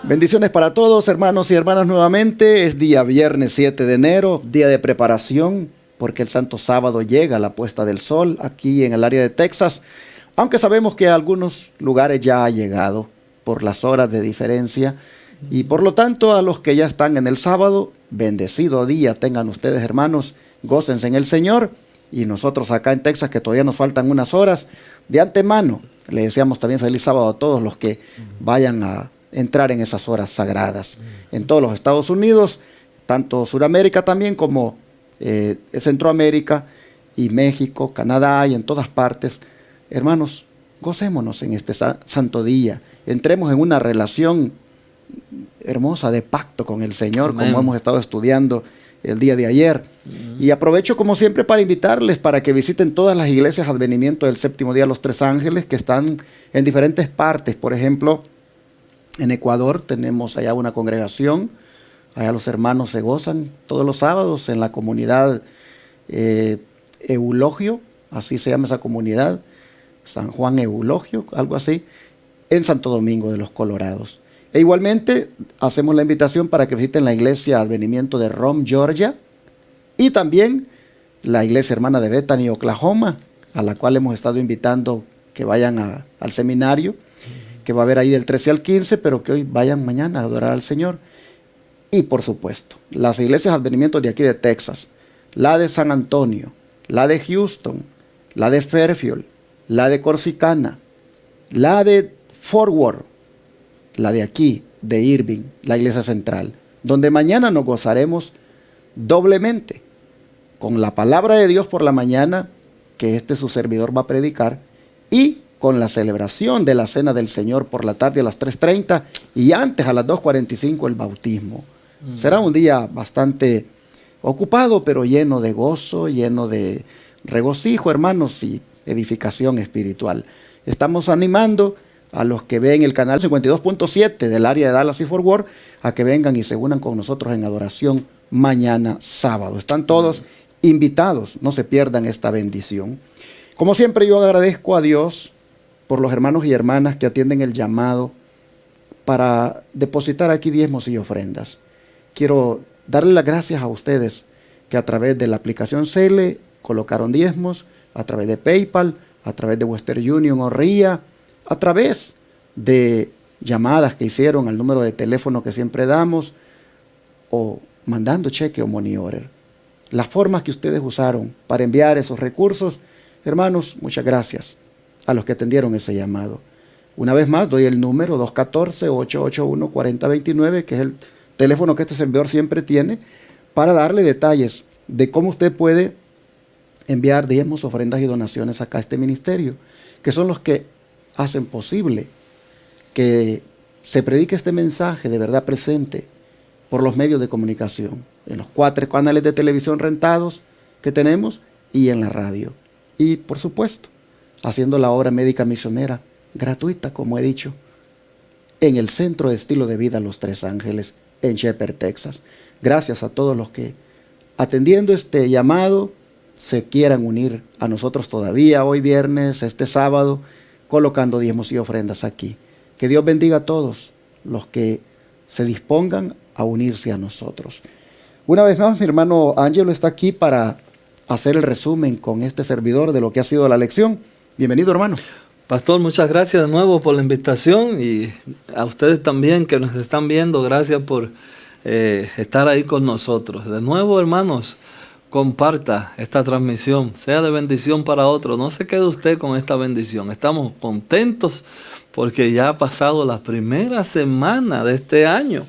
Bendiciones para todos, hermanos y hermanas, nuevamente. Es día viernes 7 de enero, día de preparación, porque el Santo Sábado llega a la puesta del sol aquí en el área de Texas, aunque sabemos que a algunos lugares ya ha llegado por las horas de diferencia. Y por lo tanto, a los que ya están en el sábado, bendecido día tengan ustedes, hermanos, gócense en el Señor. Y nosotros acá en Texas, que todavía nos faltan unas horas, de antemano, le deseamos también feliz sábado a todos los que vayan a entrar en esas horas sagradas. En todos los Estados Unidos, tanto Sudamérica también como Centroamérica y México, Canadá y en todas partes. Hermanos, gocémonos en este santo día. Entremos en una relación hermosa de pacto con el Señor, Amén, como hemos estado estudiando el día de ayer. Y aprovecho como siempre para invitarles para que visiten todas las iglesias Advenimiento del Séptimo Día de los Tres Ángeles que están en diferentes partes. Por ejemplo, en Ecuador tenemos allá una congregación, allá los hermanos se gozan todos los sábados en la comunidad Eulogio, así se llama esa comunidad, San Juan Eulogio, algo así, en Santo Domingo de los Colorados. E igualmente hacemos la invitación para que visiten la iglesia Advenimiento de Rome, Georgia, y también la iglesia hermana de Bethany, Oklahoma, a la cual hemos estado invitando que vayan al seminario, que va a haber ahí del 13 al 15, pero que hoy vayan mañana a adorar al Señor. Y por supuesto, las iglesias Advenimientos de aquí de Texas, la de San Antonio, la de Houston, la de Fairfield, la de Corsicana, la de Fort Worth, la de aquí, de Irving, la iglesia central, donde mañana nos gozaremos doblemente con la palabra de Dios por la mañana, que su servidor va a predicar, y con la celebración de la Cena del Señor por la tarde a las 3:30 y antes a las 2:45 el bautismo. Será un día bastante ocupado, pero lleno de gozo, lleno de regocijo, hermanos, y edificación espiritual. Estamos animando a los que ven el canal 52.7 del área de Dallas y Fort Worth a que vengan y se unan con nosotros en adoración mañana sábado. Están todos invitados, no se pierdan esta bendición. Como siempre, yo agradezco a Dios por los hermanos y hermanas que atienden el llamado para depositar aquí diezmos y ofrendas. Quiero darle las gracias a ustedes que a través de la aplicación Cele colocaron diezmos, a través de PayPal, a través de Western Union o RIA, a través de llamadas que hicieron al número de teléfono que siempre damos, o mandando cheque o money order. Las formas que ustedes usaron para enviar esos recursos, hermanos, muchas gracias a los que atendieron ese llamado. Una vez más, doy el número 214-881-4029, que es el teléfono que este servidor siempre tiene, para darle detalles de cómo usted puede enviar diezmos, ofrendas y donaciones acá a este ministerio, que son los que hacen posible que se predique este mensaje de verdad presente por los medios de comunicación, en los 4 canales de televisión rentados que tenemos y en la radio. Y por supuesto, haciendo la obra médica misionera gratuita, como he dicho, en el Centro de Estilo de Vida Los Tres Ángeles en Shepherd, Texas. Gracias a todos los que, atendiendo este llamado, se quieran unir a nosotros todavía hoy viernes, este sábado, colocando diezmos y ofrendas aquí. Que Dios bendiga a todos los que se dispongan a unirse a nosotros. Una vez más, mi hermano Ángelo está aquí para hacer el resumen con este servidor de lo que ha sido la lección. Bienvenido, hermano. Pastor, muchas gracias de nuevo por la invitación, y a ustedes también que nos están viendo, gracias por estar ahí con nosotros. De nuevo, hermanos, comparta esta transmisión, sea de bendición para otros. No se quede usted con esta bendición. Estamos contentos porque ya ha pasado la primera semana de este año.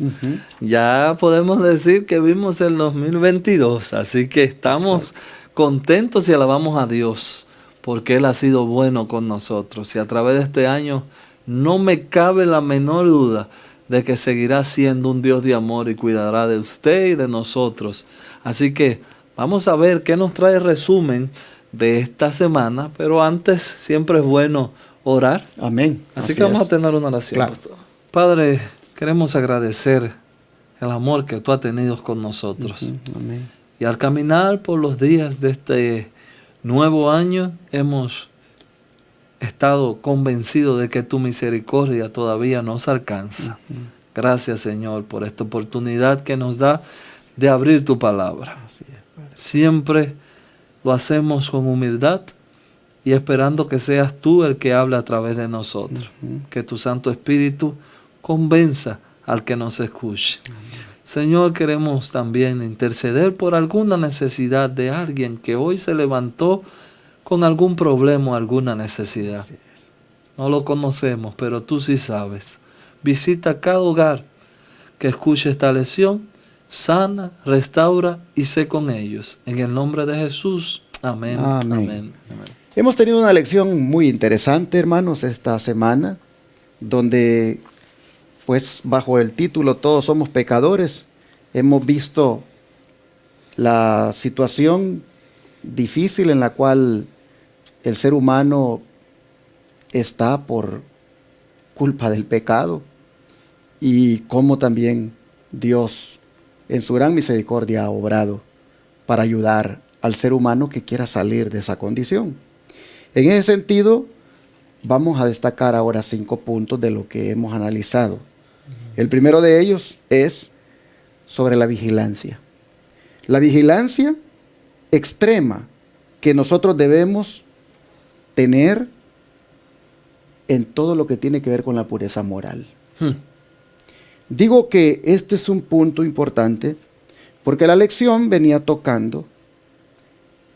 Ya podemos decir que vimos el 2022, así que estamos contentos y alabamos a Dios porque Él ha sido bueno con nosotros. Y a través de este año no me cabe la menor duda de que seguirá siendo un Dios de amor y cuidará de usted y de nosotros. Así que vamos a ver qué nos trae el resumen de esta semana, pero antes siempre es bueno orar. Amén. Así que vamos a tener una oración. Claro. Padre, queremos agradecer el amor que tú has tenido con nosotros. Amén. Y al caminar por los días de este nuevo año, hemos estado convencidos de que tu misericordia todavía nos alcanza. Gracias, Señor, por esta oportunidad que nos da de abrir tu palabra. Siempre lo hacemos con humildad y esperando que seas tú el que hable a través de nosotros. Que tu Santo Espíritu convenza al que nos escuche. Señor, queremos también interceder por alguna necesidad de alguien que hoy se levantó con algún problema o alguna necesidad. No lo conocemos, pero tú sí sabes. Visita cada hogar que escuche esta lección, sana, restaura y sé con ellos. En el nombre de Jesús. Amén. Amén. Amén. Amén. Hemos tenido una lección muy interesante, hermanos, esta semana, donde, pues, bajo el título Todos somos pecadores, hemos visto la situación difícil en la cual el ser humano está por culpa del pecado y cómo también Dios en su gran misericordia ha obrado para ayudar al ser humano que quiera salir de esa condición. En ese sentido, vamos a destacar ahora 5 puntos de lo que hemos analizado. El primero de ellos es sobre la vigilancia. La vigilancia extrema que nosotros debemos tener en todo lo que tiene que ver con la pureza moral. Digo que este es un punto importante porque la lección venía tocando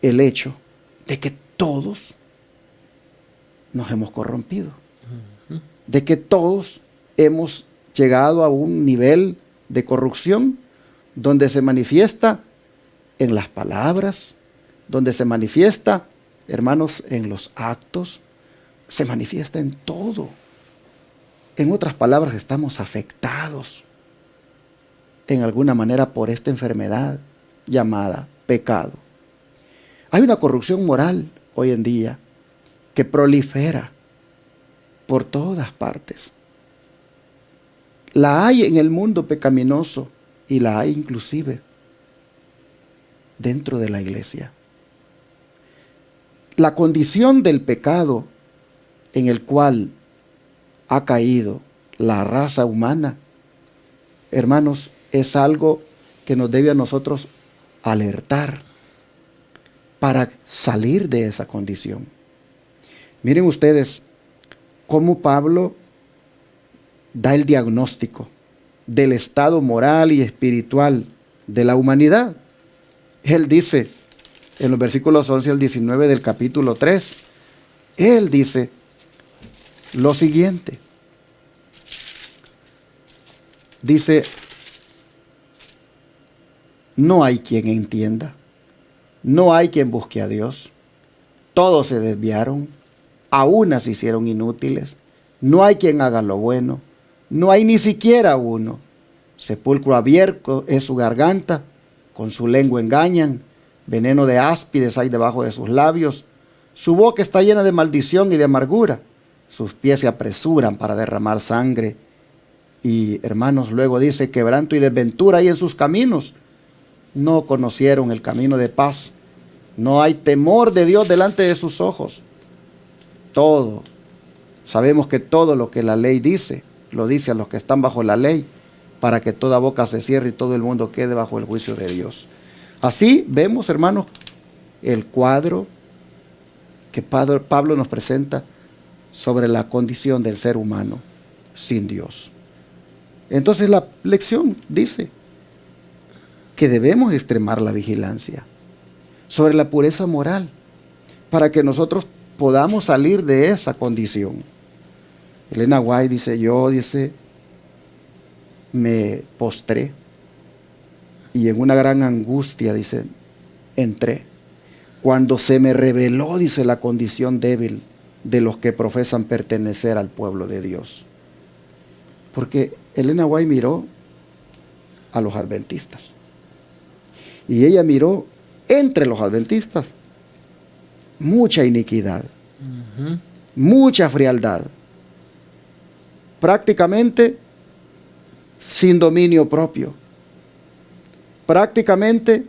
el hecho de que todos nos hemos corrompido, de que todos hemos llegado a un nivel de corrupción donde se manifiesta en las palabras, donde se manifiesta, hermanos, en los actos, se manifiesta en todo. En otras palabras, estamos afectados en alguna manera por esta enfermedad llamada pecado. Hay una corrupción moral hoy en día que prolifera por todas partes. La hay en el mundo pecaminoso y la hay inclusive dentro de la iglesia. La condición del pecado en el cual ha caído la raza humana, hermanos, es algo que nos debe a nosotros alertar para salir de esa condición. Miren ustedes cómo Pablo da el diagnóstico del estado moral y espiritual de la humanidad. Él dice en los versículos 11 al 19 del capítulo 3, él dice lo siguiente. Dice, no hay quien entienda, no hay quien busque a Dios, todos se desviaron, a unas se hicieron inútiles, no hay quien haga lo bueno, no hay ni siquiera uno. Sepulcro abierto es su garganta, con su lengua engañan, veneno de áspides hay debajo de sus labios, su boca está llena de maldición y de amargura, sus pies se apresuran para derramar sangre. Y hermanos, luego dice, quebranto y desventura hay en sus caminos, no conocieron el camino de paz, no hay temor de Dios delante de sus ojos. Todo, sabemos que todo lo que la ley dice, lo dice a los que están bajo la ley, para que toda boca se cierre y todo el mundo quede bajo el juicio de Dios. Así vemos, hermanos, el cuadro que Pablo nos presenta sobre la condición del ser humano sin Dios. Entonces la lección dice que debemos extremar la vigilancia sobre la pureza moral para que nosotros podamos salir de esa condición. Elena White dice, me postré y en una gran angustia, dice, entré. Cuando se me reveló, dice, la condición débil de los que profesan pertenecer al pueblo de Dios. Porque Elena White miró a los adventistas. Y ella miró entre los adventistas mucha iniquidad, mucha frialdad, prácticamente sin dominio propio, prácticamente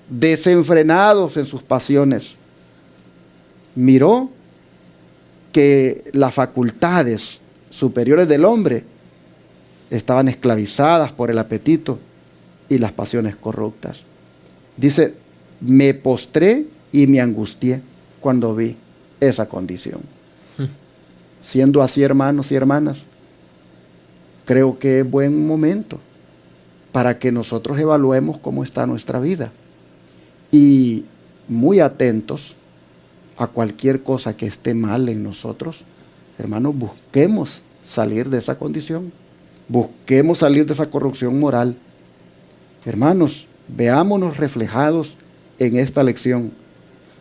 desenfrenados en sus pasiones. Miró que las facultades superiores del hombre estaban esclavizadas por el apetito y las pasiones corruptas. Dice, me postré y me angustié cuando vi esa condición. Siendo así, hermanos y hermanas, creo que es buen momento para que nosotros evaluemos cómo está nuestra vida y muy atentos a cualquier cosa que esté mal en nosotros, hermanos, busquemos salir de esa condición, busquemos salir de esa corrupción moral. Hermanos, veámonos reflejados en esta lección,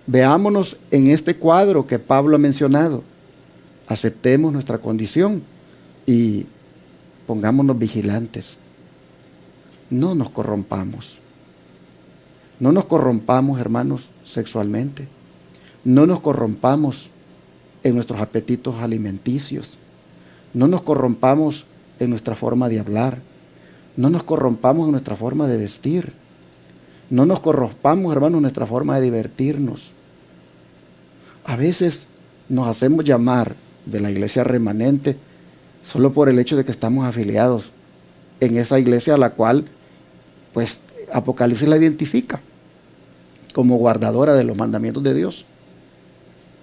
veámonos en este cuadro que Pablo ha mencionado, aceptemos nuestra condición y pongámonos vigilantes. No nos corrompamos. No nos corrompamos, hermanos, sexualmente. No nos corrompamos en nuestros apetitos alimenticios. No nos corrompamos en nuestra forma de hablar. No nos corrompamos en nuestra forma de vestir. No nos corrompamos, hermanos, en nuestra forma de divertirnos. A veces nos hacemos llamar de la iglesia remanente solo por el hecho de que estamos afiliados en esa iglesia a la cual, pues, Apocalipsis la identifica como guardadora de los mandamientos de Dios.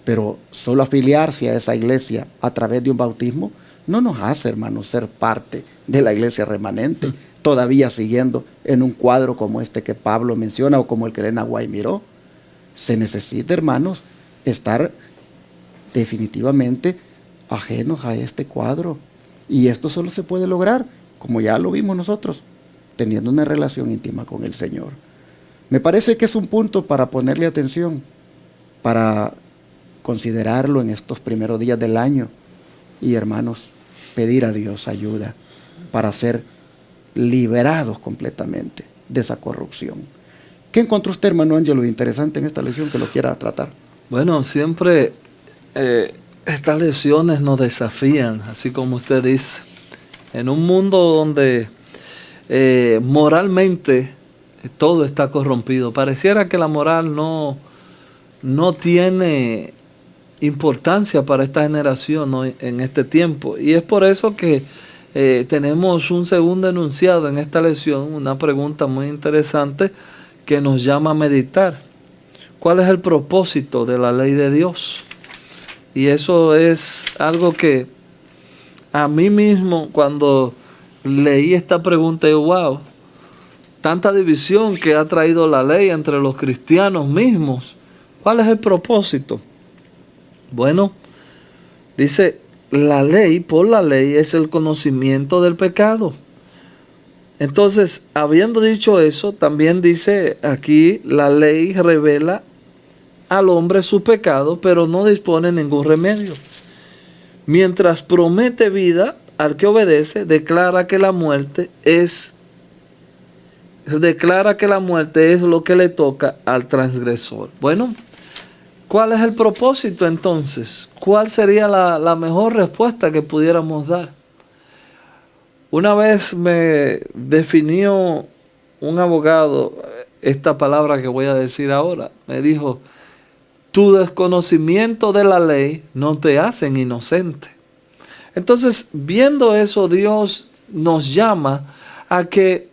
Pero solo afiliarse a esa iglesia a través de un bautismo no nos hace, hermanos, ser parte de la iglesia remanente, todavía siguiendo en un cuadro como este que Pablo menciona o como el que Elena White miró. Se necesita, hermanos, estar definitivamente ajenos a este cuadro. Y esto solo se puede lograr, como ya lo vimos nosotros, teniendo una relación íntima con el Señor. Me parece que es un punto para ponerle atención, para considerarlo en estos primeros días del año y, hermanos, pedir a Dios ayuda para ser liberados completamente de esa corrupción. ¿Qué encontró usted, hermano Ángelo, de interesante en esta lección que lo quiera tratar? Bueno, siempre estas lecciones nos desafían, así como usted dice, en un mundo donde moralmente todo está corrompido. Pareciera que la moral no tiene importancia para esta generación, ¿no?, en este tiempo. Y es por eso que tenemos un segundo enunciado en esta lección, una pregunta muy interesante que nos llama a meditar. ¿Cuál es el propósito de la ley de Dios? Y eso es algo que a mí mismo, cuando leí esta pregunta, yo, wow, tanta división que ha traído la ley entre los cristianos mismos. ¿Cuál es el propósito? Bueno, dice, la ley, por la ley, es el conocimiento del pecado. Entonces, habiendo dicho eso, también dice aquí, la ley revela al hombre su pecado, pero no dispone ningún remedio. Mientras promete vida al que obedece, declara que la muerte es lo que le toca al transgresor. Bueno, ¿cuál es el propósito entonces? ¿Cuál sería la mejor respuesta que pudiéramos dar? Una vez me definió un abogado esta palabra que voy a decir ahora. Me dijo, tu desconocimiento de la ley no te hacen inocente. Entonces, viendo eso, Dios nos llama a que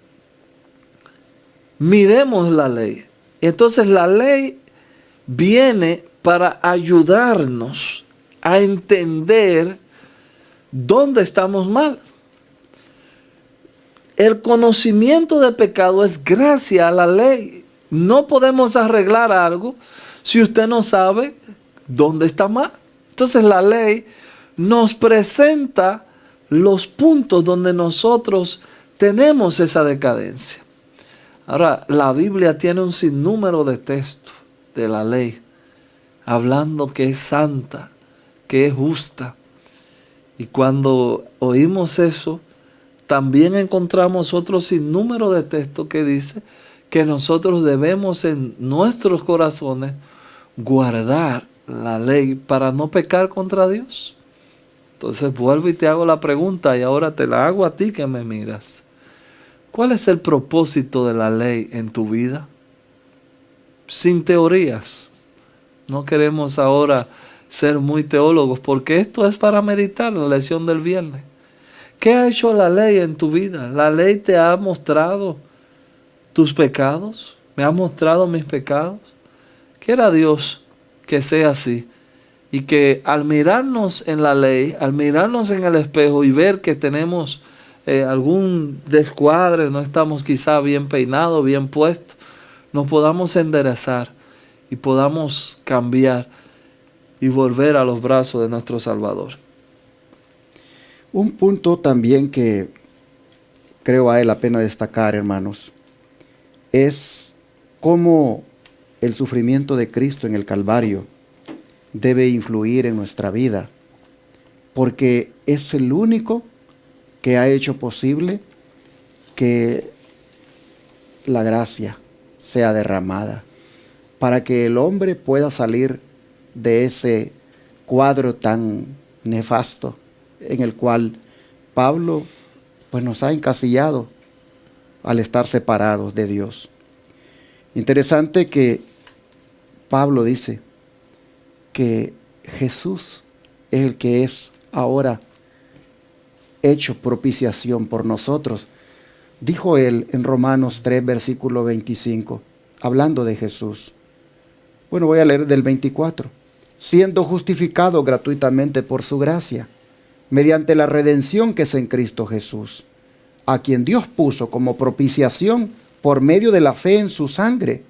miremos la ley. Entonces, la ley viene para ayudarnos a entender dónde estamos mal. El conocimiento del pecado es gracias a la ley. No podemos arreglar algo si usted no sabe dónde está mal. Entonces la ley nos presenta los puntos donde nosotros tenemos esa decadencia. Ahora, la Biblia tiene un sinnúmero de textos de la ley, hablando que es santa, que es justa. Y cuando oímos eso, también encontramos otro sinnúmero de textos que dice que nosotros debemos en nuestros corazones guardar la ley para no pecar contra Dios. Entonces vuelvo y te hago la pregunta, y ahora te la hago a ti que me miras. ¿Cuál es el propósito de la ley en tu vida? Sin teorías. No queremos ahora ser muy teólogos, porque esto es para meditar la lección del viernes. ¿Qué ha hecho la ley en tu vida? La ley te ha mostrado tus pecados, me ha mostrado mis pecados. Quiera Dios que sea así y que al mirarnos en la ley, al mirarnos en el espejo y ver que tenemos algún descuadre, no estamos quizá bien peinados, bien puestos, nos podamos enderezar y podamos cambiar y volver a los brazos de nuestro Salvador. Un punto también que creo vale la pena destacar, hermanos, es cómo el sufrimiento de Cristo en el Calvario debe influir en nuestra vida, porque es el único que ha hecho posible que la gracia sea derramada, para que el hombre pueda salir de ese cuadro tan nefasto en el cual Pablo pues nos ha encasillado al estar separados de Dios. Interesante que Pablo dice que Jesús es el que es ahora hecho propiciación por nosotros. Dijo él en Romanos 3, versículo 25, hablando de Jesús. Bueno, voy a leer del 24. Siendo justificado gratuitamente por su gracia, mediante la redención que es en Cristo Jesús, a quien Dios puso como propiciación por medio de la fe en su sangre,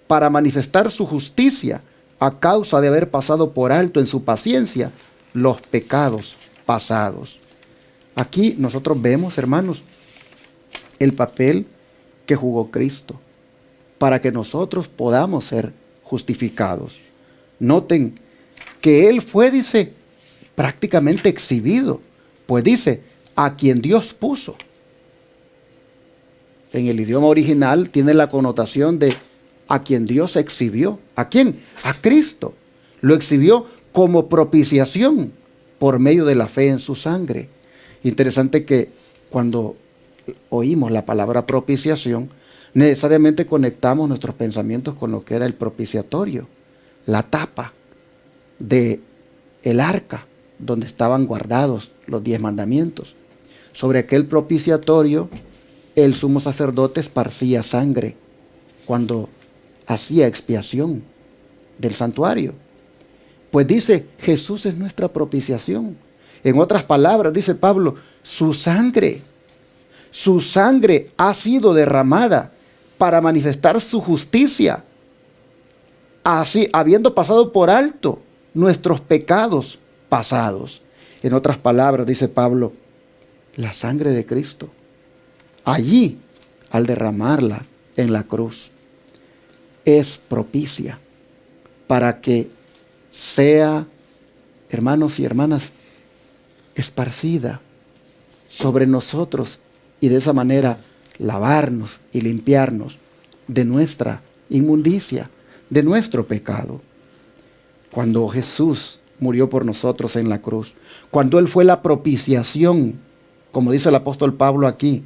para manifestar su justicia a causa de haber pasado por alto en su paciencia los pecados pasados. Aquí nosotros vemos, hermanos, el papel que jugó Cristo para que nosotros podamos ser justificados. Noten que Él fue, dice, prácticamente exhibido, pues dice, a quien Dios puso. En el idioma original tiene la connotación de a quien Dios exhibió. ¿A quién? A Cristo. Lo exhibió como propiciación por medio de la fe en su sangre. Interesante que cuando oímos la palabra propiciación, necesariamente conectamos nuestros pensamientos con lo que era el propiciatorio, la tapa de el arca donde estaban guardados los 10 mandamientos. Sobre aquel propiciatorio, el sumo sacerdote esparcía sangre cuando hacía expiación del santuario. Pues dice, Jesús es nuestra propiciación. En otras palabras, dice Pablo, su sangre ha sido derramada para manifestar su justicia, así habiendo pasado por alto nuestros pecados pasados. En otras palabras, dice Pablo, la sangre de Cristo, allí, al derramarla en la cruz, es propicia para que sea, hermanos y hermanas, esparcida sobre nosotros y de esa manera lavarnos y limpiarnos de nuestra inmundicia, de nuestro pecado. Cuando Jesús murió por nosotros en la cruz, cuando Él fue la propiciación, como dice el apóstol Pablo aquí,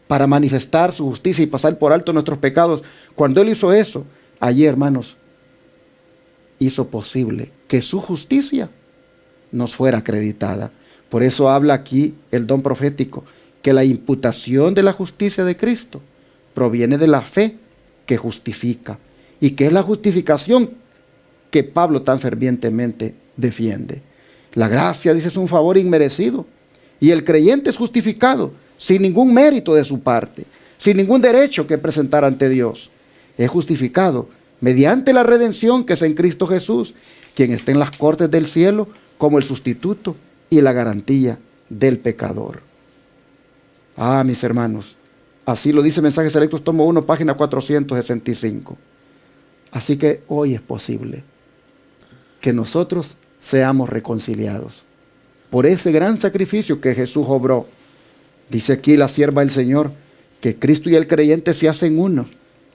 para manifestar su justicia y pasar por alto nuestros pecados, cuando Él hizo eso, allí, hermanos, hizo posible que su justicia nos fuera acreditada. Por eso habla aquí el don profético, que la imputación de la justicia de Cristo proviene de la fe que justifica, y que es la justificación que Pablo tan fervientemente defiende. La gracia, dice, es un favor inmerecido, y el creyente es justificado sin ningún mérito de su parte, sin ningún derecho que presentar ante Dios. Es justificado mediante la redención que es en Cristo Jesús, quien está en las cortes del cielo como el sustituto y la garantía del pecador. Ah, mis hermanos, así lo dice Mensajes Selectos, tomo 1, página 465. Así que hoy es posible que nosotros seamos reconciliados por ese gran sacrificio que Jesús obró. Dice aquí la sierva del Señor que Cristo y el creyente se hacen uno,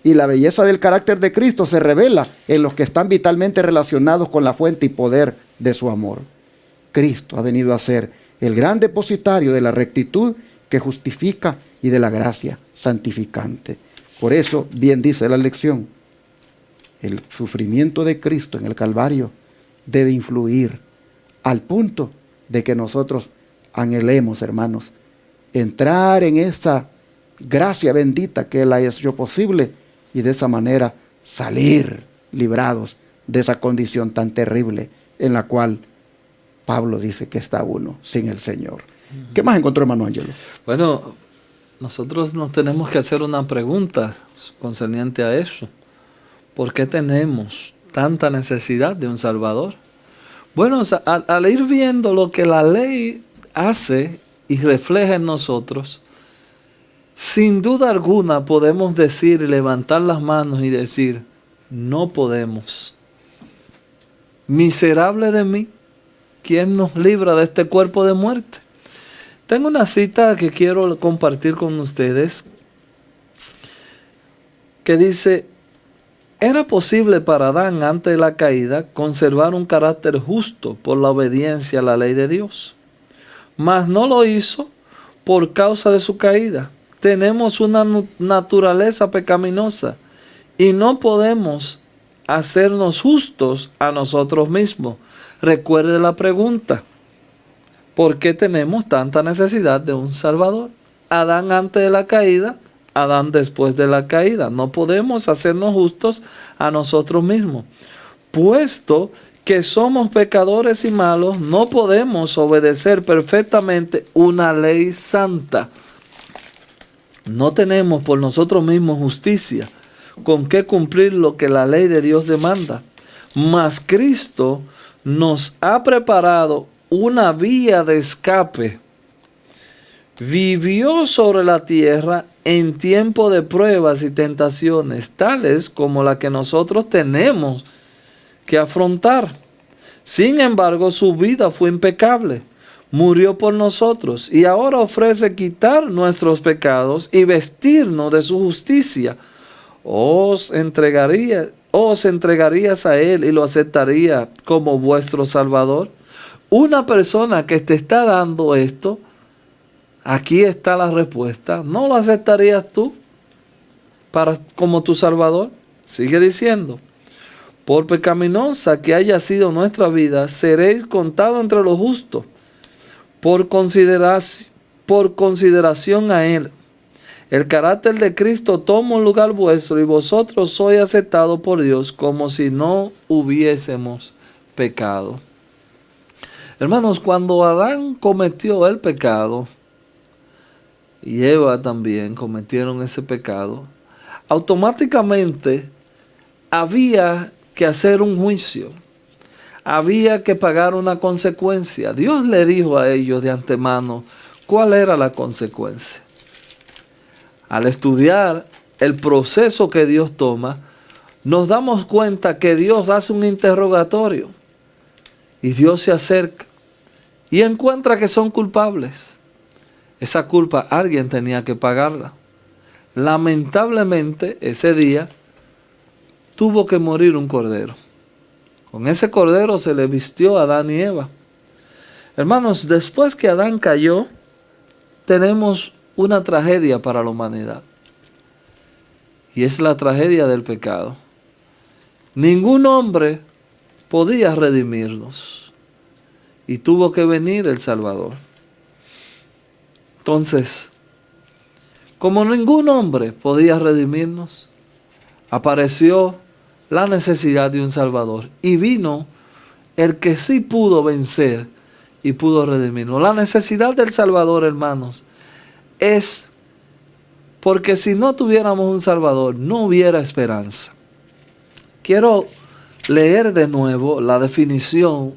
y la belleza del carácter de Cristo se revela en los que están vitalmente relacionados con la fuente y poder de su amor. Cristo ha venido a ser el gran depositario de la rectitud que justifica y de la gracia santificante. Por eso, bien dice la lección, el sufrimiento de Cristo en el Calvario debe influir al punto de que nosotros anhelemos, hermanos, entrar en esa gracia bendita que Él ha hecho posible y de esa manera salir librados de esa condición tan terrible en la cual Pablo dice que está uno sin el Señor. ¿Qué más encontró, hermano Ángelo? Bueno, nosotros nos tenemos que hacer una pregunta concerniente a eso. ¿Por qué tenemos tanta necesidad de un Salvador? Bueno, al ir viendo lo que la ley hace y refleja en nosotros, sin duda alguna podemos decir y levantar las manos y decir, no podemos. Miserable de mí, ¿quién nos libra de este cuerpo de muerte? Tengo una cita que quiero compartir con ustedes que dice, era posible para Adán antes de la caída conservar un carácter justo por la obediencia a la ley de Dios, mas no lo hizo por causa de su caída. Tenemos una naturaleza pecaminosa y no podemos hacernos justos a nosotros mismos. Recuerde la pregunta. ¿Por qué tenemos tanta necesidad de un Salvador? Adán antes de la caída, Adán después de la caída. No podemos hacernos justos a nosotros mismos. Puesto que somos pecadores y malos, no podemos obedecer perfectamente una ley santa. No tenemos por nosotros mismos justicia con qué cumplir lo que la ley de Dios demanda. Mas Cristo nos ha preparado una vía de escape. Vivió sobre la tierra en tiempo de pruebas y tentaciones, tales como la que nosotros tenemos que afrontar. Sin embargo, su vida fue impecable. Murió por nosotros y ahora ofrece quitar nuestros pecados y vestirnos de su justicia. Os entregarías a Él y lo aceptaría como vuestro Salvador. Una persona que te está dando esto, aquí está la respuesta. ¿No lo aceptarías tú como tu Salvador? Sigue diciendo. Por pecaminosa que haya sido nuestra vida, seréis contados entre los justos. Por consideración a Él, el carácter de Cristo toma un lugar vuestro y vosotros sois aceptados por Dios como si no hubiésemos pecado. Hermanos, cuando Adán cometió el pecado y Eva también cometieron ese pecado, automáticamente había que hacer un juicio. Había que pagar una consecuencia. Dios le dijo a ellos de antemano cuál era la consecuencia. Al estudiar el proceso que Dios toma, nos damos cuenta que Dios hace un interrogatorio y Dios se acerca y encuentra que son culpables. Esa culpa alguien tenía que pagarla. Lamentablemente, ese día tuvo que morir un cordero. Con ese cordero se le vistió a Adán y Eva. Hermanos, después que Adán cayó, tenemos una tragedia para la humanidad. Y es la tragedia del pecado. Ningún hombre podía redimirnos. Y tuvo que venir el Salvador. Entonces, como ningún hombre podía redimirnos, apareció la necesidad de un Salvador. Y vino el que sí pudo vencer y pudo redimirnos. La necesidad del Salvador, hermanos, es porque si no tuviéramos un Salvador, no hubiera esperanza. Quiero leer de nuevo la definición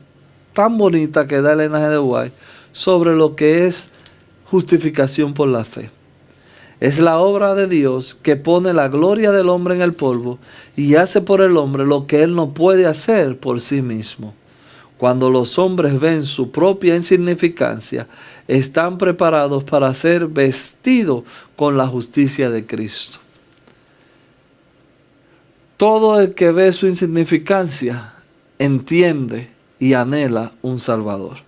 tan bonita que da Elena G. de White sobre lo que es justificación por la fe. Es la obra de Dios que pone la gloria del hombre en el polvo y hace por el hombre lo que él no puede hacer por sí mismo. Cuando los hombres ven su propia insignificancia, están preparados para ser vestidos con la justicia de Cristo. Todo el que ve su insignificancia entiende y anhela un Salvador.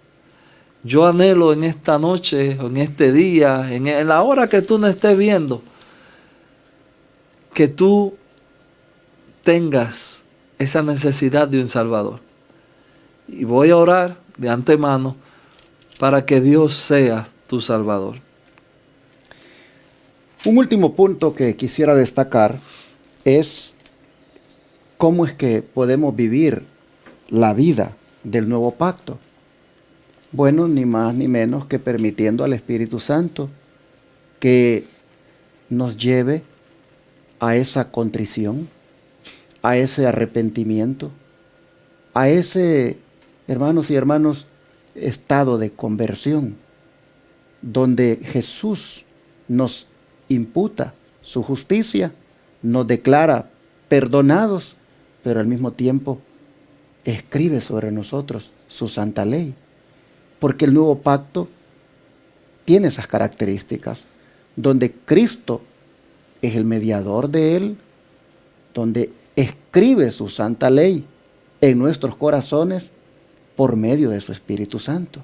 Yo anhelo en esta noche, en este día, en la hora que tú no estés viendo, que tú tengas esa necesidad de un Salvador. Y voy a orar de antemano para que Dios sea tu Salvador. Un último punto que quisiera destacar es cómo es que podemos vivir la vida del nuevo pacto. Bueno, ni más ni menos que permitiendo al Espíritu Santo que nos lleve a esa contrición, a ese arrepentimiento, a ese, hermanos y hermanas, estado de conversión, donde Jesús nos imputa su justicia, nos declara perdonados, pero al mismo tiempo escribe sobre nosotros su santa ley. Porque el nuevo pacto tiene esas características, donde Cristo es el mediador de él, donde escribe su santa ley en nuestros corazones por medio de su Espíritu Santo.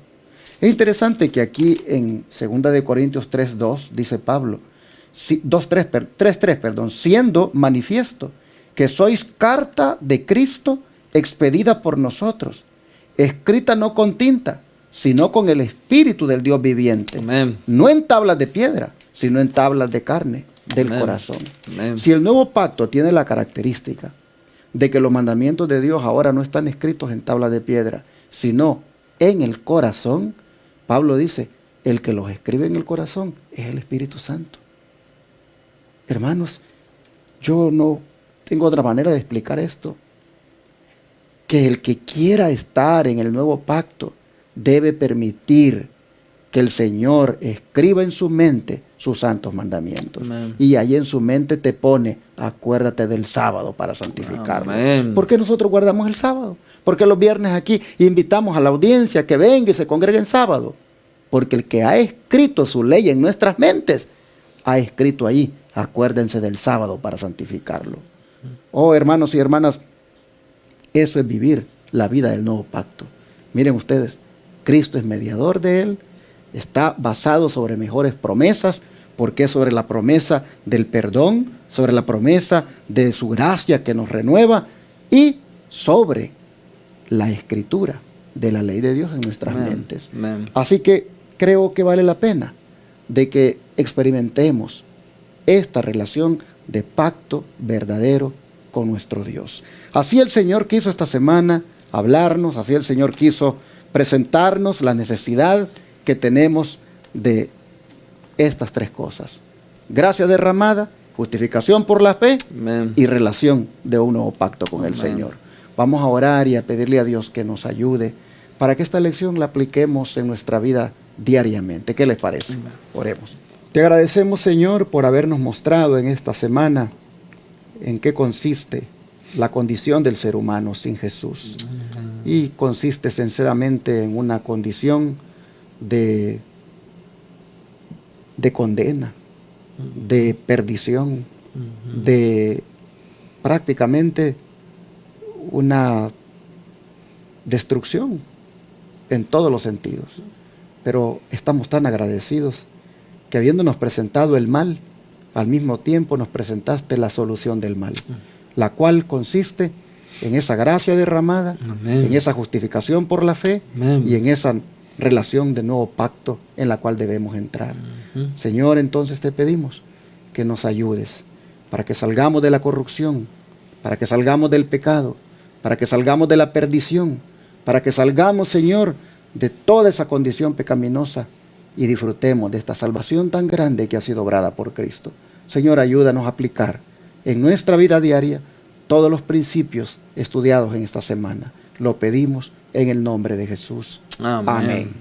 Es interesante que aquí en 2 Corintios 3:2 dice Pablo, 3:3, siendo manifiesto que sois carta de Cristo expedida por nosotros, escrita no con tinta, sino con el Espíritu del Dios viviente. Amén. No en tablas de piedra, sino en tablas de carne del Amén. corazón. Amén. Si el nuevo pacto tiene la característica de que los mandamientos de Dios ahora no están escritos en tablas de piedra, sino en el corazón, Pablo dice, el que los escribe en el corazón es el Espíritu Santo. Hermanos, yo no tengo otra manera de explicar esto, que el que quiera estar en el nuevo pacto debe permitir que el Señor escriba en su mente sus santos mandamientos. Amén. Y ahí en su mente te pone, acuérdate del sábado para santificarlo. Amén. ¿Por qué nosotros guardamos el sábado? Porque los viernes aquí invitamos a la audiencia que venga y se congregue en sábado. Porque el que ha escrito su ley en nuestras mentes, ha escrito ahí, acuérdense del sábado para santificarlo. Oh, hermanos y hermanas, eso es vivir la vida del nuevo pacto. Miren ustedes, Cristo es mediador de él, está basado sobre mejores promesas, porque es sobre la promesa del perdón, sobre la promesa de su gracia que nos renueva y sobre la escritura de la ley de Dios en nuestras Amén. mentes. Amén. Así que creo que vale la pena de que experimentemos esta relación de pacto verdadero con nuestro Dios. Así el Señor quiso esta semana hablarnos, así el Señor quiso presentarnos la necesidad que tenemos de estas tres cosas: gracia derramada, justificación por la fe Amén. y relación de un nuevo pacto con el Amén. Señor. Vamos a orar y a pedirle a Dios que nos ayude para que esta lección la apliquemos en nuestra vida diariamente. ¿Qué les parece? Amén. Oremos. Te agradecemos, Señor, por habernos mostrado en esta semana en qué consiste la condición del ser humano sin Jesús. Y consiste sinceramente en una condición de condena, de perdición, de prácticamente una destrucción en todos los sentidos. Pero estamos tan agradecidos que, habiéndonos presentado el mal, al mismo tiempo nos presentaste la solución del mal, la cual consiste en esa gracia derramada, Amén. en esa justificación por la fe Amén. y en esa relación de nuevo pacto en la cual debemos entrar. Señor, entonces te pedimos que nos ayudes para que salgamos de la corrupción, para que salgamos del pecado, para que salgamos de la perdición, para que salgamos, Señor, de toda esa condición pecaminosa y disfrutemos de esta salvación tan grande que ha sido obrada por Cristo. Señor, ayúdanos a aplicar en nuestra vida diaria todos los principios estudiados en esta semana. Lo pedimos en el nombre de Jesús. Amén. Amén.